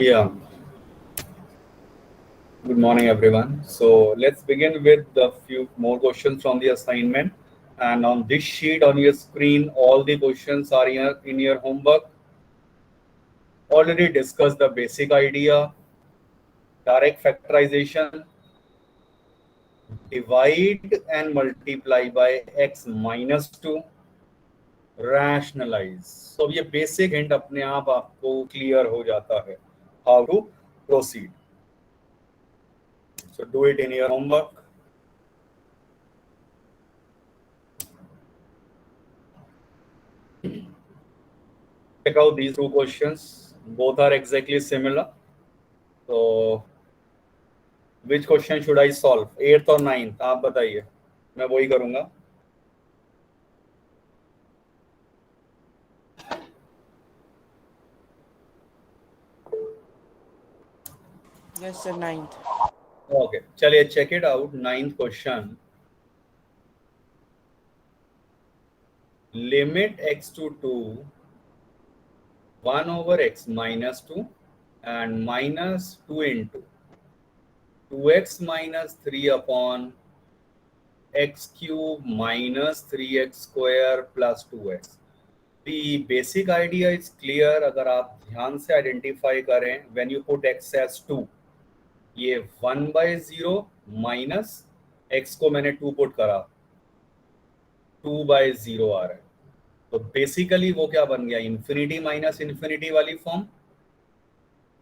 Yeah, good morning, everyone. So let's begin with a few more questions from the assignment. And on this sheet on your screen, all the questions are in your homework. Already discussed the basic idea, direct factorization, divide and multiply by x minus 2, rationalize. So ये basic hint अपने आप आपको clear हो जाता है how to proceed. So do it in your homework. Check out these two questions. Both are exactly similar. So, which question should I solve? 8th और 9th? आप बताइए, मैं वही करूंगा. Yes, sir, 9th. Okay, चलिए check it out. 9th question. Limit x to 2, 1 over x minus 2 and minus 2 into 2x minus 3 upon x cube minus 3x square plus 2x. The basic idea is clear. अगर आप ध्यान से identify करें, when you put x as 2, ये 1/0 minus x को मैंने 2 put करा, 2/0 आ रहा है. तो बेसिकली वो क्या बन गया, इंफिनिटी माइनस इंफिनिटी वाली form.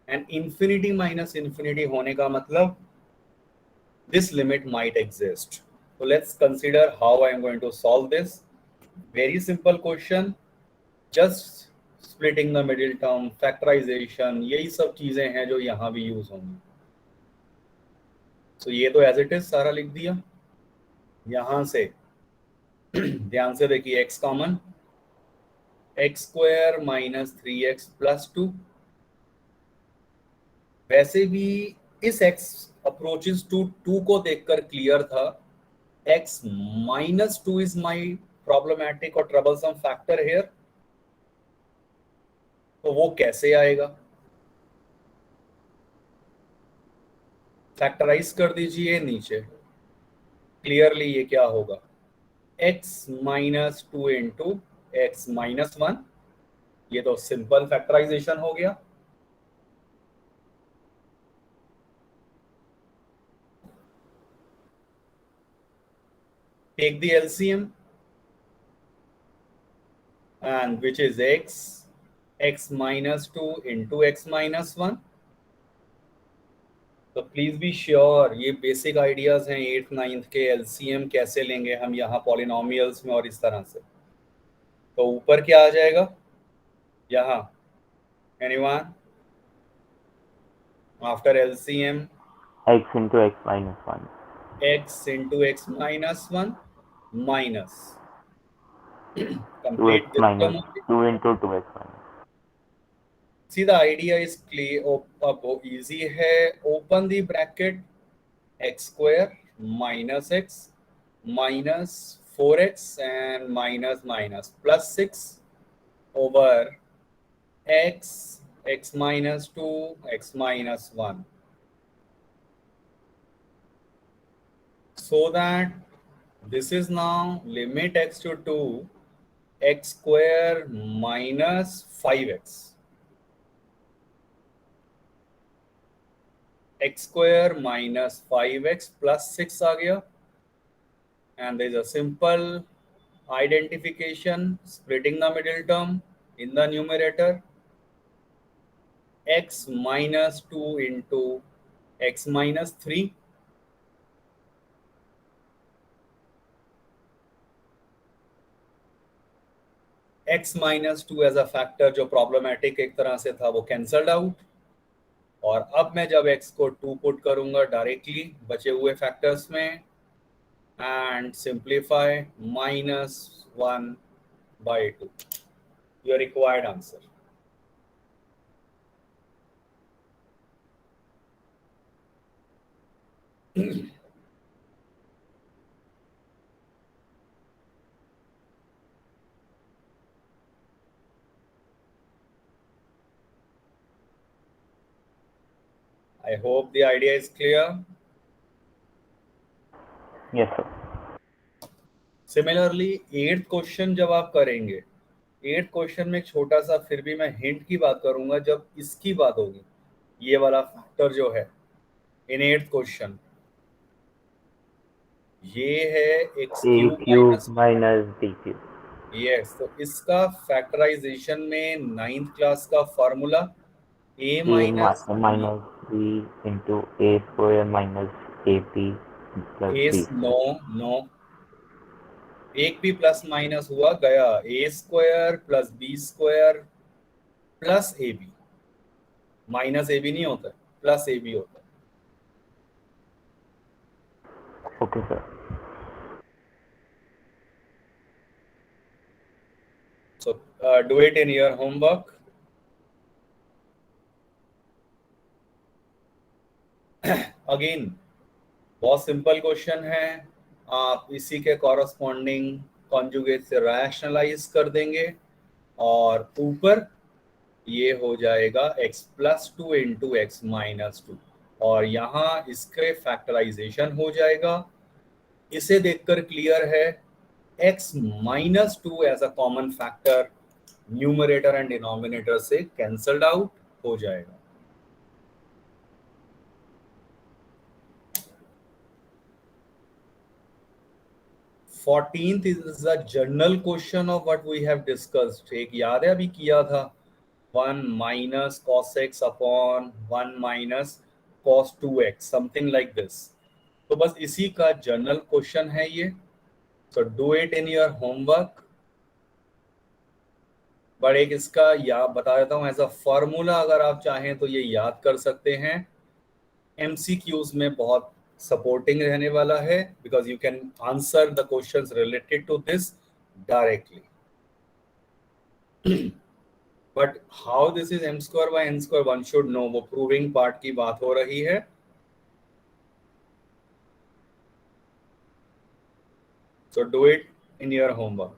And infinity minus infinity होने का मतलब this limit might exist. So let's consider how I am going to solve this. Very simple question. Just splitting the middle term, factorization, यही सब चीजें हैं जो यहाँ भी यूज होंगी. So ये तो as it is सारा लिख दिया. यहाँ से ध्यान से देखिए, x common, x square minus 3x plus 2. वैसे भी इस x अप्रोचेस टू 2 को देखकर क्लियर था x minus 2 is my problematic और ट्रबलसम फैक्टर हेयर. तो वो कैसे आएगा? फैक्टराइज कर दीजिए नीचे. क्लियरली ये क्या होगा, x minus 2 into x minus 1. ये तो सिंपल फैक्टराइजेशन हो गया. Take the LCM and which is x minus 2 into x minus 1. तो प्लीज बी श्योर, ये बेसिक आइडियाज हैं 8th 9th के. LCM कैसे लेंगे हम यहाँ पॉलिनोमियल्स में और इस तरह से. तो ऊपर क्या आ जाएगा यहाँ, anyone after LCM? x into x minus 1. x into x minus 1 minus 2x complete this term minus only. 2 into 2x minus. See, the idea is clear. अब easy है. Open the bracket, x square minus x minus 4x and minus minus plus 6 over x minus 2 x minus 1, so that this is now limit x to 2, x square minus 5x, x square minus 5x plus 6 आ गया. And there is a simple identification, splitting the middle term in the numerator, x minus 2 into x minus 3. x minus 2 as a factor जो problematic एक तरह से था वो cancelled out. और अब मैं जब x को 2 पुट करूंगा डायरेक्टली बचे हुए फैक्टर्स में, and simplify minus 1/2, your required answer. I hope the idea is clear. Yes, sir. Similarly, 8th question जब आप करेंगे, 8th क्वेश्चन में एक छोटा सा फिर भी मैं हिंट की बात करूंगा जब इसकी बात होगी, ये वाला फैक्टर जो है इन 8th क्वेश्चन, ये है x A cube cube minus, minus B cube. Yes, तो इसका फैक्टराइजेशन में 9th क्लास का formula A minus minus B into A square minus AP plus A, B no square. No, एक भी प्लस माइनस हुआ गया, A square plus B square plus A B, minus A B नहीं होता, plus A B होता है। Okay, sir. So do it in your homework. Again बहुत simple question है, आप इसी के कॉरस्पॉन्डिंग कॉन्जुगेट से रैशनलाइज कर देंगे और ऊपर ये हो जाएगा x plus 2 into x minus 2, और यहाँ इसके फैक्टराइजेशन हो जाएगा। इसे देखकर क्लियर है x minus 2 as a common factor numerator and denominator से कैंसल्ड आउट हो जाएगा। Fourteenth is the general question of what we have discussed. एक याद है अभी किया था, 1 minus cos x upon 1 minus cos 2x, something like this. तो बस इसी का जनरल क्वेश्चन है ये। So do it in your homework. But एक इसका याद बता देता हूँ एज अ फॉर्मूला, अगर आप चाहें तो ये याद कर सकते हैं, MCQs में बहुत सपोर्टिंग रहने वाला है, because you can answer the questions related to this directly. But how this is m square by n square one should know, वो प्रूविंग पार्ट की बात हो रही है। So do it in your homework.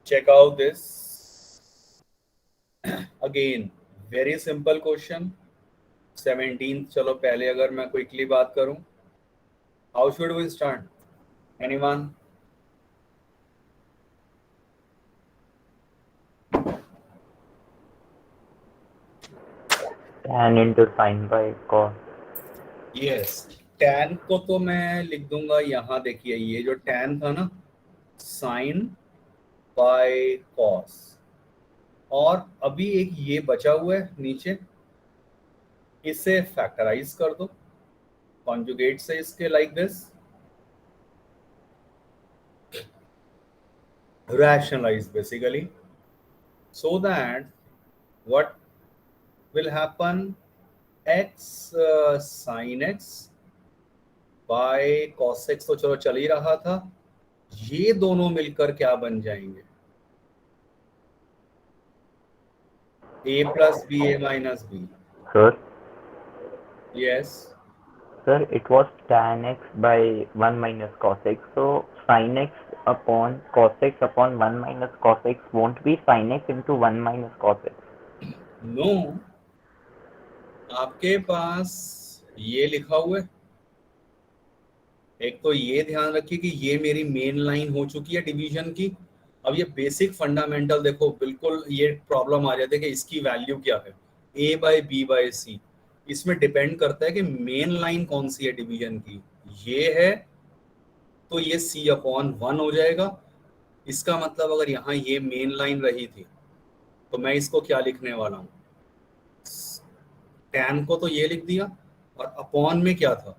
Check out this. Again, very simple question. 17th, चलो पहले अगर मैं क्विकली बात करूं, how should we start? Anyone? Tan into sin by cos. Yes, tan को तो मैं लिख दूंगा यहाँ, देखिए ये जो tan था ना, sin by cos, और अभी एक ये बचा हुआ है नीचे, इसे फैक्टराइज कर दो कॉन्जुगेट से इसके, like this, rationalize basically, so that what will happen, x sin x by cos x तो चलो चल ही रहा था, ये दोनों मिलकर क्या बन जाएंगे, a plus b a minus b। Sir, yes, sir, it was tan x by 1 minus cos x. So sin x upon cos x upon 1 minus cos x won't be sin x into 1 minus cos x. no, आपके पास ये लिखा हुआ है, एक तो ये ध्यान रखिए कि ये मेरी मेन लाइन हो चुकी है डिवीजन की। अब ये बेसिक फंडामेंटल देखो, बिल्कुल ये प्रॉब्लम आ जाती है कि इसकी वैल्यू क्या है, a बाई बी बाई सी, इसमें डिपेंड करता है कि मेन लाइन कौन सी है डिवीजन की, ये है तो ये c अपॉन 1 हो जाएगा। इसका मतलब अगर यहाँ ये मेन लाइन रही थी तो मैं इसको क्या लिखने वाला हूँ, tan को तो ये लिख दिया, और अपॉन में क्या था,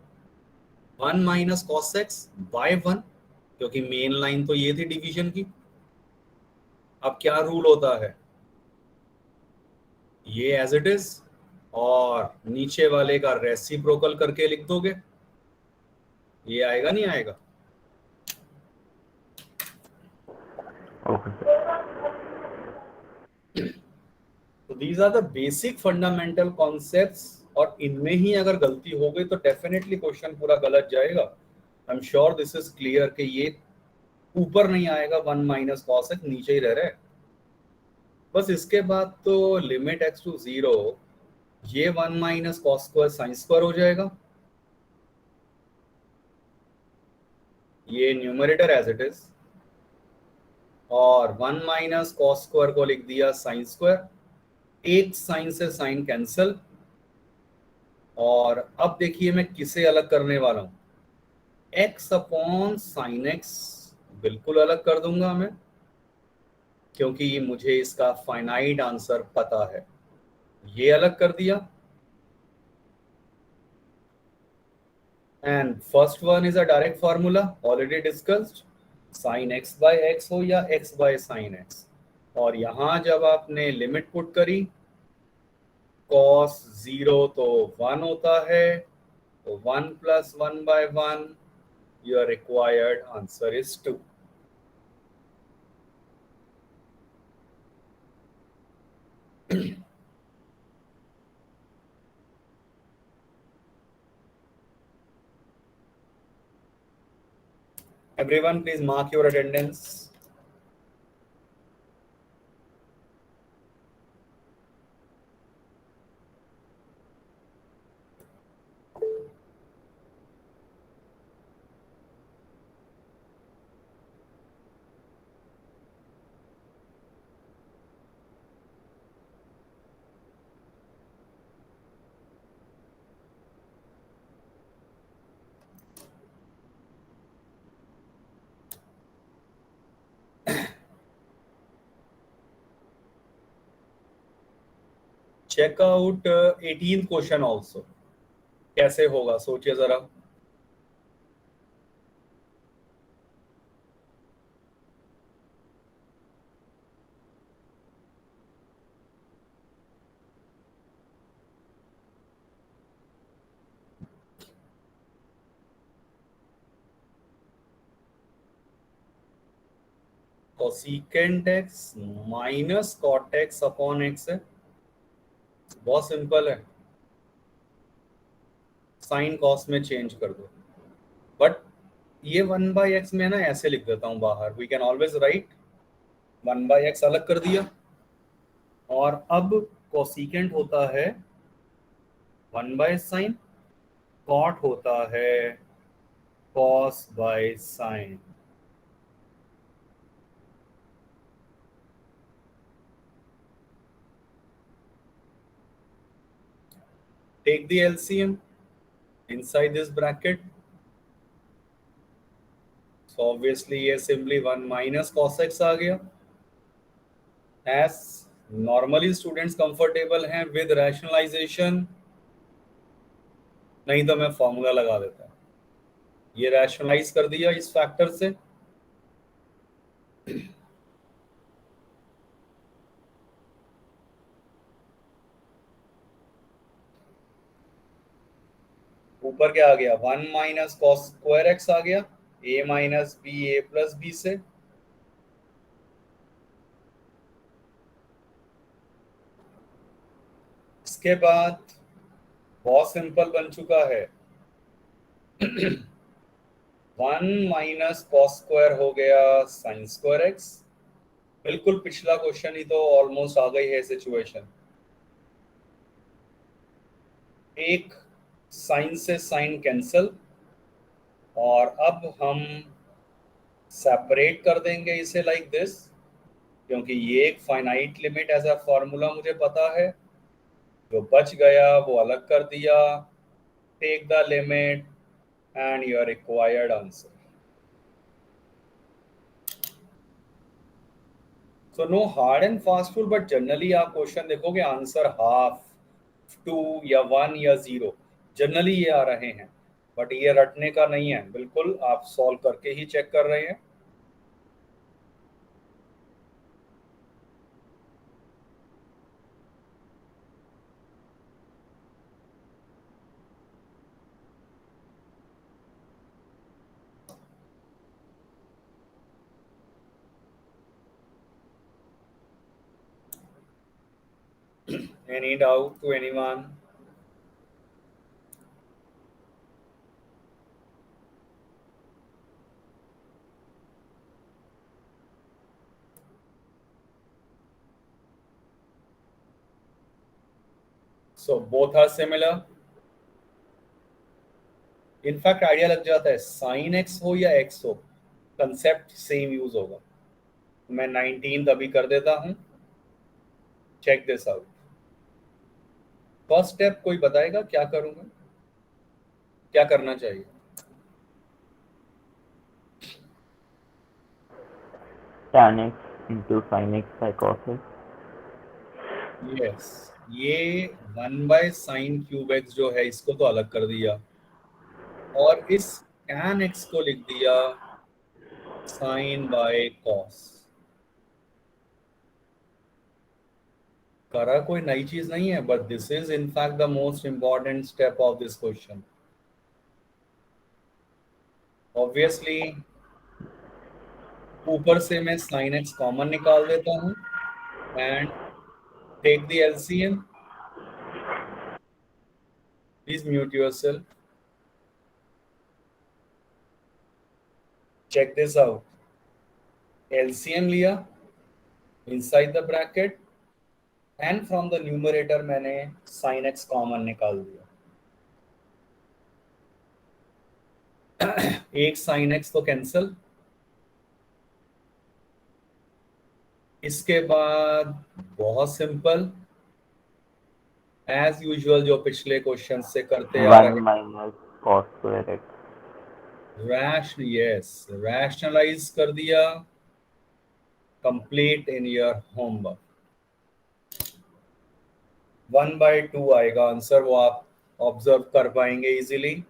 1 माइनस कॉस एक्स बाय 1, क्योंकि मेन लाइन तो ये थी डिवीजन की। अब क्या रूल होता है, ये एज इट इज और नीचे वाले का रेसिप्रोकल करके लिख दोगे, ये आएगा नहीं आएगा, Okay, sir. तो these are the basic fundamental concepts, और इनमें ही अगर गलती हो गई तो डेफिनेटली क्वेश्चन पूरा गलत जाएगा। I am sure this is clear कि ये ऊपर नहीं आएगा, 1 माइनस कॉस एक्स नीचे ही रह रहा है। बस इसके बाद तो लिमिट एक्स टू 0, ये 1 minus cos square sine square हो जाएगा, ये न्यूमरेटर एज इट इज, और 1 माइनस कॉस स्क्वायर को लिख दिया साइन स्क्वायर, एक साइन से साइन कैंसल। और अब देखिए मैं किसे अलग करने वाला हूं, एक्स अपॉन साइन एक्स बिल्कुल अलग कर दूंगा मैं, क्योंकि मुझे इसका फाइनाइट आंसर पता है। ये अलग कर दिया, and first one is a direct formula already discussed, sine x by x हो या एक्स बाय साइन एक्स। और यहां जब आपने लिमिट पुट करी, कॉस 0 तो 1 होता है, तो 1 plus 1 by 1, your required answer is 2. Everyone, please mark your attendance. Check out 18th question also. कैसे होगा सोचिए जरा। cosecant x minus cot x upon x है, बहुत सिंपल है, साइन कॉस में चेंज कर दो। बट ये 1 बाई एक्स में ना ऐसे लिख देता हूं बाहर, we can always write 1 by x अलग कर दिया, और अब कोसिकेंट होता है 1 बाय साइन, कॉट होता है cos by sine. Take the LCM inside this bracket. So obviously ये simply 1 minus cos x आ गया। As normally students comfortable हैं with rationalization, नहीं तो मैं फॉर्मूला लगा देता हूँ। ये रैशनलाइज कर दिया इस फैक्टर से, ऊपर क्या आ गया, 1 माइनस कॉस स्क्वायर एक्स आ गया, a minus b a plus b से। इसके बाद बहुत सिंपल बन चुका है, 1 माइनस कॉस स्क्वायर हो गया साइन स्क्वायर एक्स। बिल्कुल पिछला क्वेश्चन ही तो ऑलमोस्ट आ गई है सिचुएशन। एक साइन से साइन कैंसल, और अब हम सेपरेट कर देंगे इसे लाइक दिस, क्योंकि ये एक finite limit as a formula मुझे पता है। जो बच गया वो अलग कर दिया, take the limit and your required answer. So no hard and fast rule, but generally आप क्वेश्चन देखोगे आंसर हाफ, 2 या 1 या 0 जनरली ये आ रहे हैं। बट ये रटने का नहीं है, बिल्कुल आप सॉल्व करके ही चेक कर रहे हैं। Any doubt to anyone? So both are similar. In fact idea लग जाता है, साइन एक्स हो या एक्स हो, कंसेप्ट सेम यूज होगा. मैं 19 अभी कर देता हूं. Check this out. First step कोई बताएगा क्या करूंगा, क्या करना चाहिए? tan x into sin x by cos x. Yes, ये 1/sin³ जो है इसको तो अलग कर दिया और इस tan x को लिख दिया sin/cos. करा कोई नई चीज नहीं है, but this is in fact the most important step of this question. Obviously ऊपर से मैं sin x कॉमन निकाल देता हूं and take the LCM. Please mute yourself. Check this out. LCM लिया inside the bracket and from the numerator मैंने sin x common निकाल दिया. एक sin x तो कैंसिल. इसके बाद बहुत सिंपल एज यूजुअल जो पिछले क्वेश्चन से करते आ 1 रहे. minus cos square x. Rationalize कर दिया. Complete in your homework. 1/2 आएगा आंसर, वो आप ऑब्जर्व कर पाएंगे इजीली.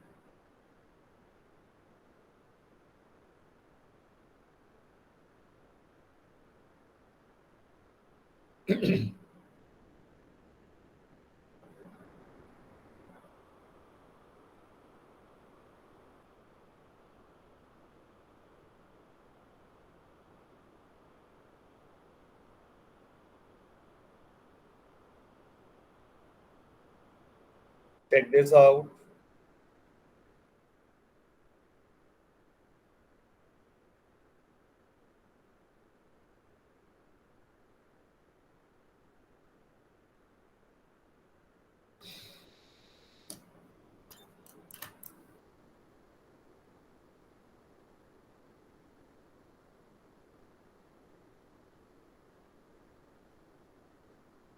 Check this out.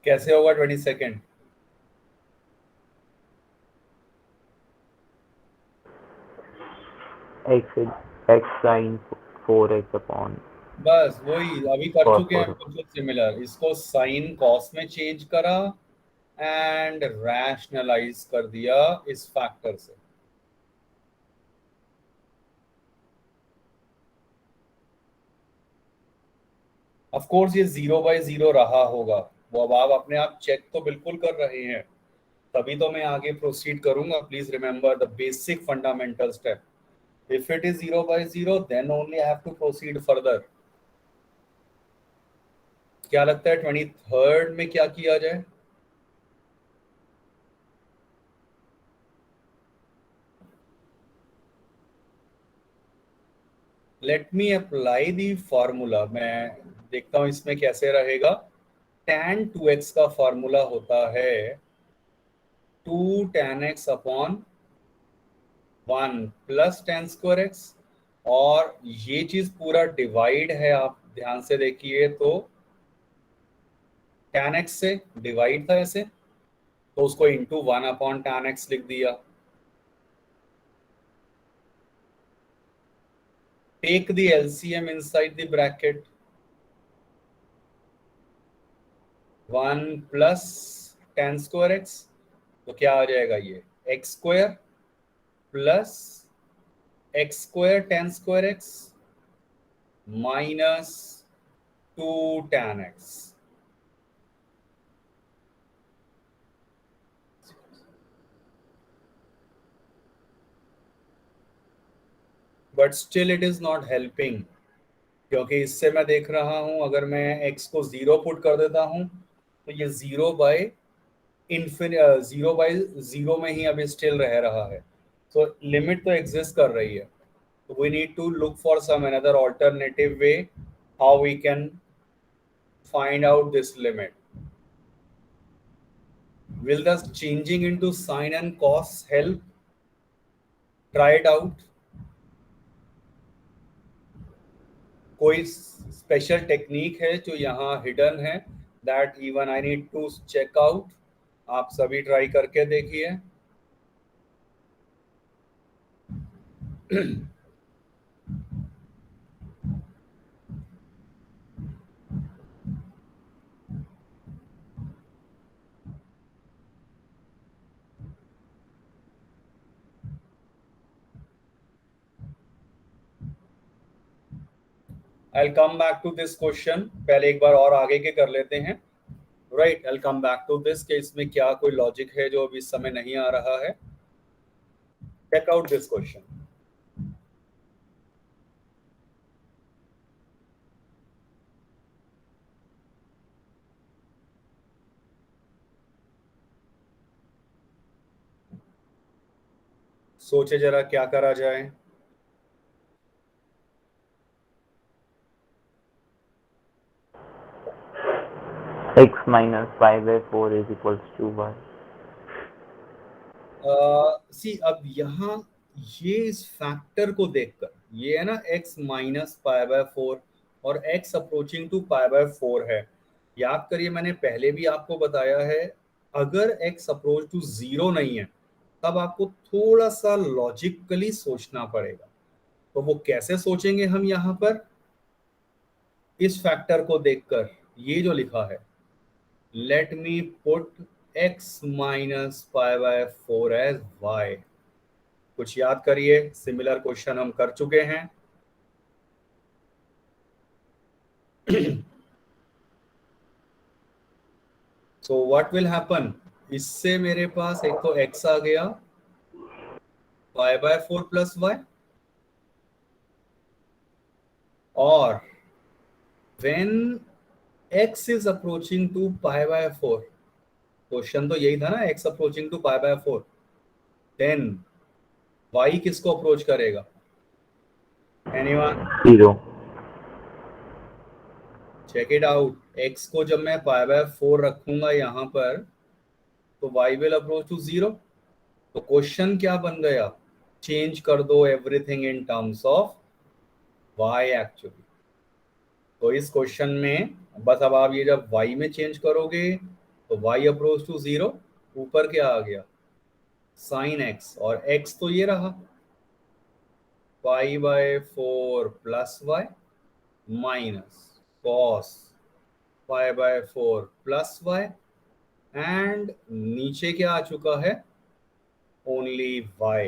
कैसे होगा 22nd? x sin 4x upon बस वही अभी कर cos चुके हैं 4x. कुछ सिमिलर. इसको साइन कॉस में चेंज करा एंड रैशनलाइज कर दिया इस फैक्टर से. ऑफ कोर्स ये 0/0 रहा होगा, वो अब आप अपने आप चेक तो बिल्कुल कर रहे हैं, तभी तो मैं आगे प्रोसीड करूंगा. Please remember the basic fundamental step. If it is 0/0 then only I have to proceed further. क्या लगता है 23rd में क्या किया जाए? Let me apply the formula. मैं देखता हूं इसमें कैसे रहेगा. tan 2x का फॉर्मूला होता है 2 tan x upon 1 plus tan² x, और ये चीज पूरा डिवाइड है. आप ध्यान से देखिए तो tan x से डिवाइड था ऐसे, तो उसको इंटू 1 अपॉन tan x लिख दिया. Take the LCM inside the bracket. 1 plus tan² x, तो क्या आ जाएगा ये x² plus x² tan² x minus 2 tan x. But still it is not helping, क्योंकि इससे मैं देख रहा हूं अगर मैं x को 0 पुट कर देता हूं तो ये 0/√2 जीरो बाई जीरो में ही अभी स्टिल रह रहा है, तो लिमिट तो एग्जिस्ट कर रही है. तो we need to look for some another alternative way how we can find out this limit. Will thus changing into sine and cos help? Try it out. कोई स्पेशल टेक्निक है जो यहाँ hidden है, that even I need to check out. आप सभी try करके देखिए. I'll come back to this question. पहले एक बार और आगे के कर लेते हैं. Right, I'll come back to this कि इसमें क्या कोई लॉजिक है जो अभी इस समय नहीं आ रहा है. Check out this question. सोचे जरा क्या करा जाए. X minus 5/4 is equals to y. सी अब यहाँ ये इस फैक्टर को देखकर, ये है ना x माइनस पाई बाय 4 और x approaching to pi by 4 है. याद करिए मैंने पहले भी आपको बताया है, अगर x अप्रोच टू 0 नहीं है तब आपको थोड़ा सा लॉजिकली सोचना पड़ेगा. तो वो कैसे सोचेंगे हम यहाँ पर, इस फैक्टर को देखकर. ये जो लिखा है, let me put x minus pi by 4 as y. कुछ याद करिए, सिमिलर क्वेश्चन हम कर चुके हैं. सो व्हाट विल हैपन, इससे मेरे पास एक तो x आ गया पाई बाय 4 प्लस y, और when x is approaching to pi by 4, question तो यही था ना, x approaching to pi by 4, then y किसको अप्रोच करेगा? Anyone? 0. Check it out. x को जब मैं पाई बाय 4 रखूंगा यहाँ पर, तो y विल अप्रोच टू 0. तो क्वेश्चन क्या बन गया, चेंज कर दो everything in terms of y actually. तो इस क्वेश्चन में बस अब आप ये जब y में चेंज करोगे तो y अप्रोच टू 0, ऊपर क्या आ गया, साइन x, और x तो ये रहा पाई by 4 plus y minus cos pi by 4 plus y, and नीचे क्या आ चुका है, only y.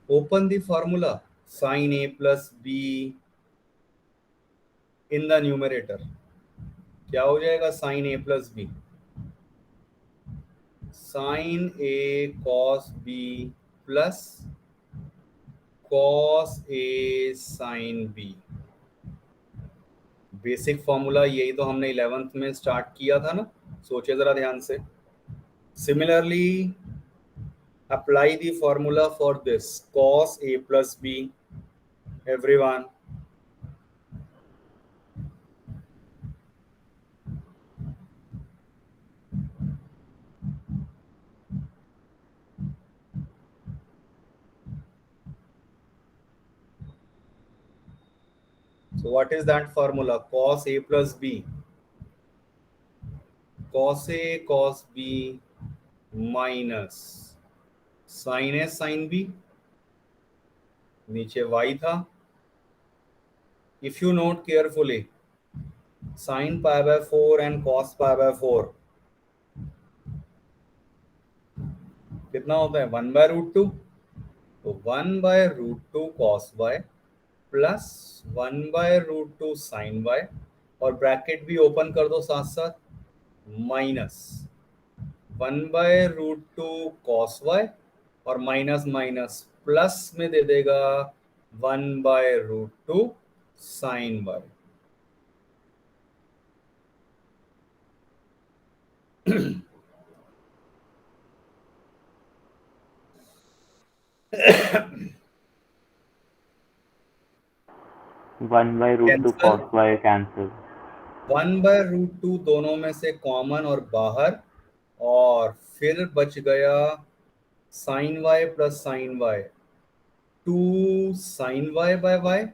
Open the formula sin a plus b in the numerator. क्या हो जाएगा sin a plus b, sin a cos b plus cos a sin b. Basic formula यही तो हमने 11th में स्टार्ट किया था ना, सोचे जरा ध्यान से. Similarly apply the formula for this cos a plus b, everyone. So what is that formula, cos a plus b, cos a cos b minus sine a sine b, नीचे y था. If you note carefully, sine pi by 4 and cos pi by 4 कितना होता है, 1 by root 2. तो 1 by root 2 cos y plus 1 by root 2 sine y और bracket भी open कर दो साथ साथ, माइनस 1/√2 cos y और माइनस माइनस प्लस में दे देगा 1/√2 sin y। One by root two cancel, cos y cancel. 1/√2 दोनों में से कॉमन और बाहर, और फिर बच गया sin y plus sin y, 2 sin y by y।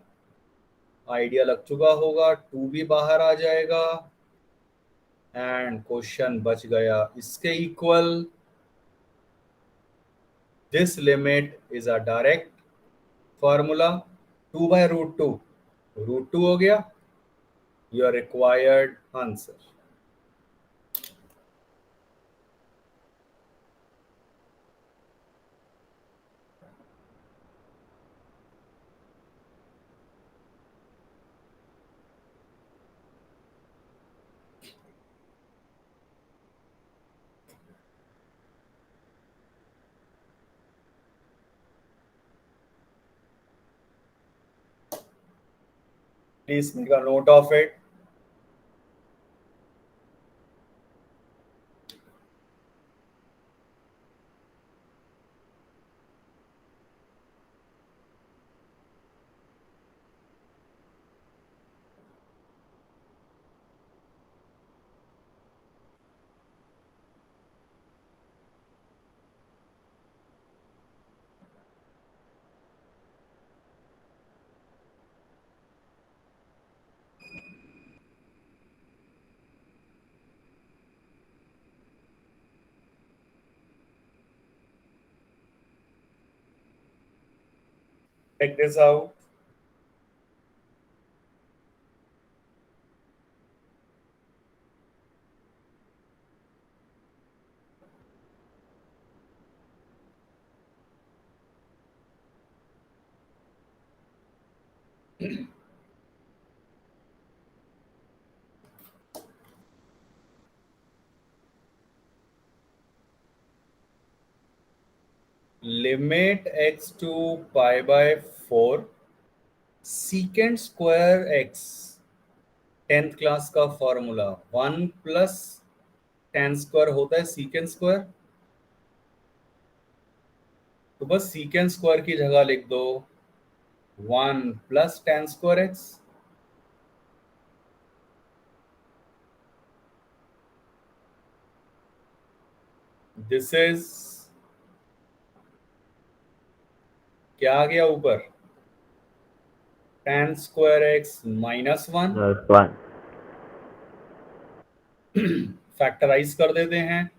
आइडिया लग चुका होगा, 2 भी बाहर आ जाएगा एंड क्वेश्चन बच गया इसके equal. This limit is a direct formula, 2/√2 √2 हो गया your required answer. Please make a note of it. Check this out. Limit x to π/4 secant square x, 10th class का फॉर्मूला 1 प्लस tan स्क्वायर होता है secant square, तो बस secant square की जगह लिख दो 1 plus tan square x। This is, क्या आ गया ऊपर, tan स्क्वायर x -1। +1। फैक्टराइज कर देते हैं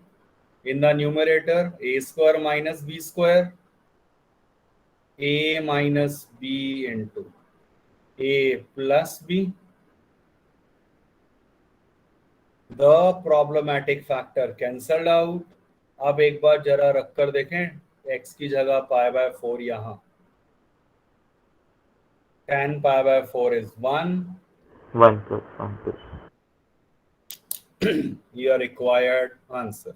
in the numerator, a² minus b², a minus b into a plus b। The problematic factor cancelled out. अब एक बार जरा रख कर देखें, x की जगह π/4 यहाँ, tan π/4 is 1। 1 + 1 + your required answer।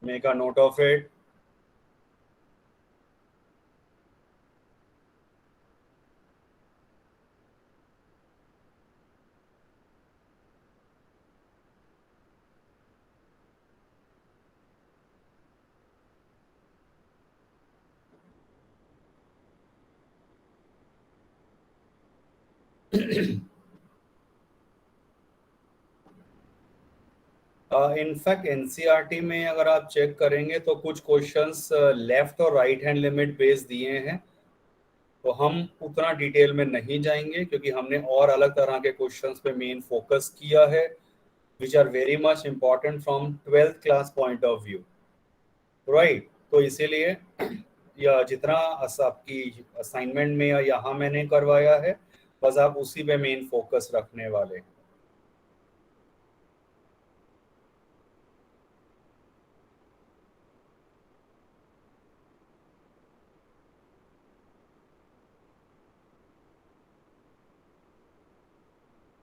Make a note of it। In fact NCERT में अगर आप चेक करेंगे तो कुछ क्वेश्चंस लेफ्ट और राइट हैंड लिमिट बेस्ड दिए हैं, तो हम उतना डिटेल में नहीं जाएंगे क्योंकि हमने और अलग तरह के क्वेश्चंस पे मेन फोकस किया है, which are very much important from 12th class point of view, right. तो इसीलिए या जितना आपकी असाइनमेंट में या यहाँ मैंने करवाया है, बस आप उसी पे मेन फोकस रखने वाले।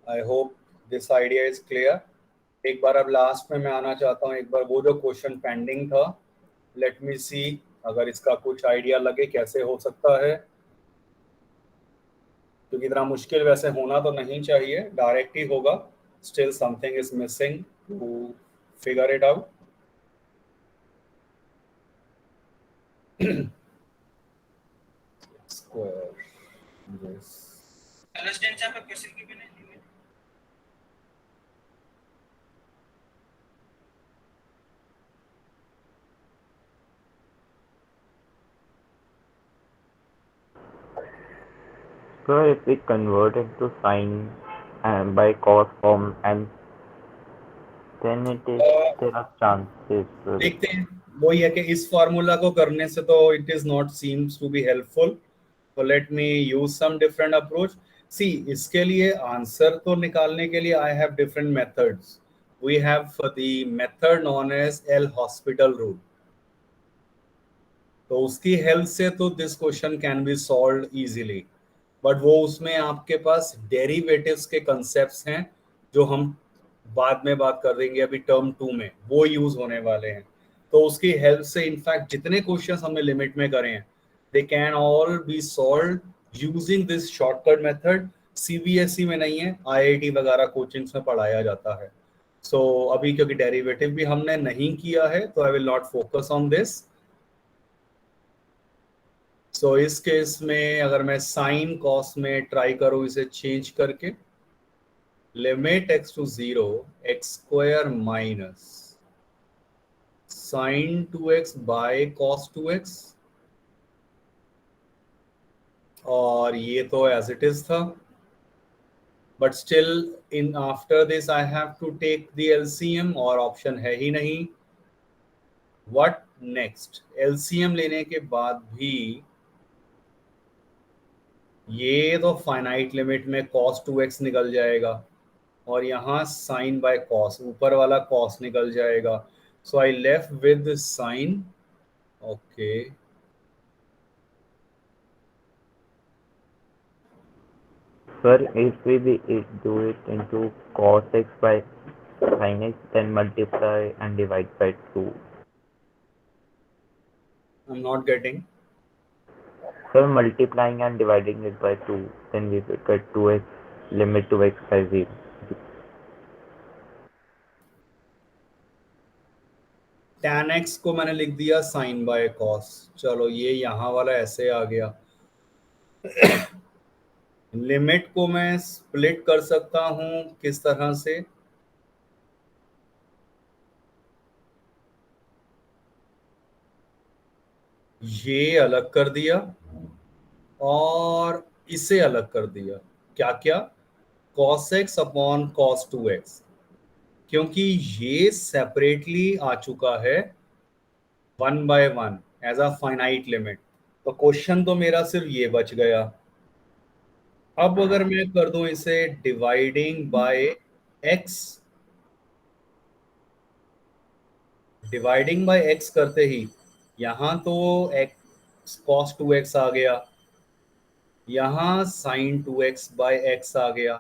I hope this idea is clear. एक बार अब लास्ट में मैं आना चाहता हूँ, एक बार वो जो क्वेश्चन पेंडिंग था, लेट मी सी अगर इसका कुछ आइडिया लगे कैसे हो सकता है, क्योंकि इतना मुश्किल वैसे होना तो नहीं चाहिए, डायरेक्ट ही होगा। Still something is missing to figure it out. Square yes. So if we convert into sine by cos form, and then there are chances. देखते हैं, वही है कि इस फार्मूला को करने से तो it is not seems to be helpful, तो let me use some different approach. See, इसके लिए आंसर तो निकालने के लिए I have different methods. We have the method known as L hospital rule. तो उसकी हेल्प से तो this question can be solve easily, but वो उसमें आपके पास डेरिवेटिव्स के कंसेप्ट्स हैं जो हम बाद में बात कर देंगे, अभी टर्म 2 में वो यूज होने वाले हैं। तो उसकी हेल्प से इनफैक्ट जितने क्वेश्चंस हमने लिमिट में करे हैं, they can all B solve using this shortcut method. CBSE में नहीं है, आईआईटी वगैरह कोचिंग्स में पढ़ाया जाता है। सो अभी क्योंकि डेरिवेटिव भी हमने नहीं किया है, तो I will not focus on this. So इस केस में अगर मैं साइन कॉस में ट्राई करूं इसे चेंज करके, limit x to 0 x square minus sine 2x by cos 2x, और ये तो एज इट इज था, but still in after this I have to take the LCM, और ऑप्शन है ही नहीं। What next? एलसीएम लेने के बाद भी ये तो फाइनाइट लिमिट में cos 2x निकल जाएगा, और यहाँ साइन बाय कॉस, ऊपर वाला कॉस निकल जाएगा। So I left with sine. Okay, Sir, if we do it into cos x by sin x, then multiply and divide by 2. I am not getting. So multiplying and dividing it by 2, then we will get 2x, limit to x by 0. tan x को मैंने लिख दिया sign by cos. चलो ये यहाँ वाला ऐसे आ गया। लिमिट को मैं स्प्लिट कर सकता हूँ किस तरह से? ये अलग कर दिया और इसे अलग कर दिया। क्या क्या? cos x upon cos 2x, क्योंकि ये सेपरेटली आ चुका है 1 by 1 as a finite limit. तो क्वेश्चन तो मेरा सिर्फ ये बच गया। अब अगर मैं कर दूं इसे dividing by x, dividing by x करते ही यहाँ तो x cos 2x आ गया, यहाँ sin 2x बाय x आ गया,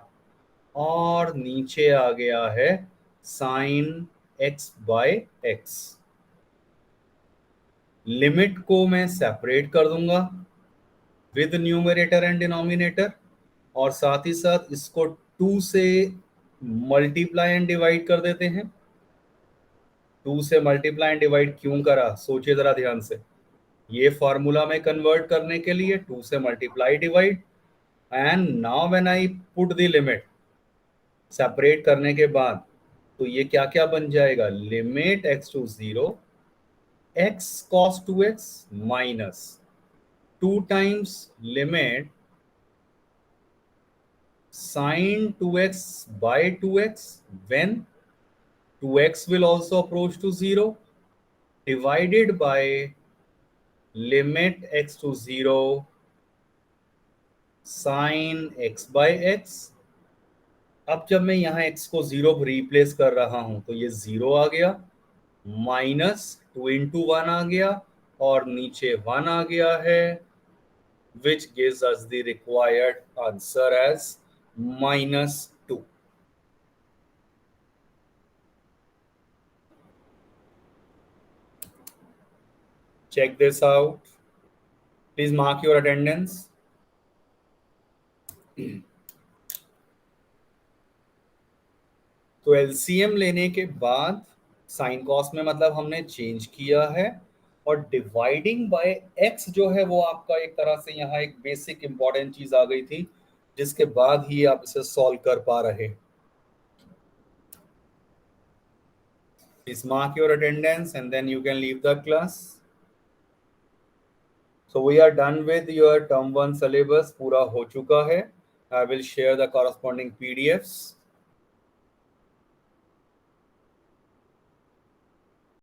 और नीचे आ गया है sin x by x। Limit को मैं सेपरेट कर दूंगा विद न्यूमरेटर एंड डिनोमिनेटर, और साथ ही साथ इसको 2 से मल्टीप्लाई एंड डिवाइड कर देते हैं। 2 से मल्टीप्लाई एंड डिवाइड क्यों करा, सोचिए जरा ध्यान से। ये फॉर्मूला में कन्वर्ट करने के लिए 2 से multiply divide, and now when I put the limit separate करने के बाद, तो ये क्या क्या बन जाएगा? Limit x to 0 x cos 2x minus 2 times limit sin 2x by 2x when 2x will also approach to 0 divided by limit x to 0 sin x by x। अब जब मैं यहाँ x को 0 रिप्लेस कर रहा हूं तो ये 0 आ गया, माइनस 2 into 1 आ गया और नीचे 1 आ गया है, which gives us the required answer as -2। Check this out. Please mark your attendance. तो एलसीएम लेने के बाद साइन कॉस में मतलब हमने चेंज किया है, और डिवाइडिंग बाय एक्स जो है वो आपका एक तरह से यहाँ एक बेसिक इंपॉर्टेंट चीज आ गई थी, जिसके बाद ही आप इसे सॉल्व कर पा रहे। Please mark your attendance and then you can leave the class. So we are done with your term 1 syllabus, पूरा हो चुका है। I will share the corresponding PDFs.